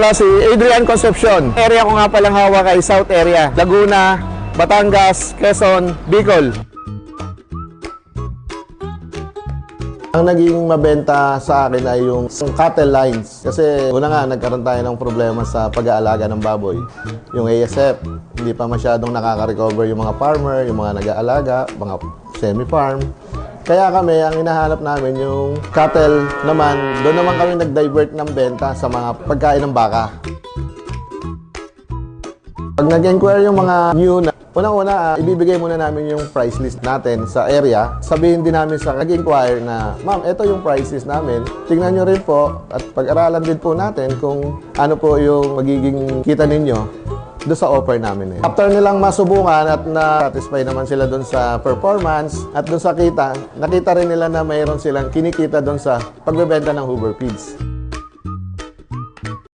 Si Adrian Concepcion. Area ko nga palang hawak ay South area. Laguna, Batangas, Quezon, Bicol. Ang naging mabenta sa akin ay yung cattle lines. Kasi una nga, nagkaroon tayo ng problema sa pag-aalaga ng baboy. Yung ASF, hindi pa masyadong nakaka-recover yung mga farmer, yung mga nag-aalaga, mga semi-farm. Kaya kami, ang hinahanap namin yung cattle naman, doon naman kami nag-divert ng benta sa mga pagkain ng baka. Pag nag-inquire yung mga new na, unang-una, ibibigay muna namin yung price list natin sa area. Sabihin din namin sa nag-inquire na, ma'am, ito yung price list namin. Tingnan nyo rin po at pag-aralan din po natin kung ano po yung magiging kita ninyo doon sa offer namin. After nilang masubukan at na-satisfy naman sila doon sa performance at doon sa kita, nakita rin nila na mayroon silang kinikita doon sa pagbebenta ng Hoover Feeds.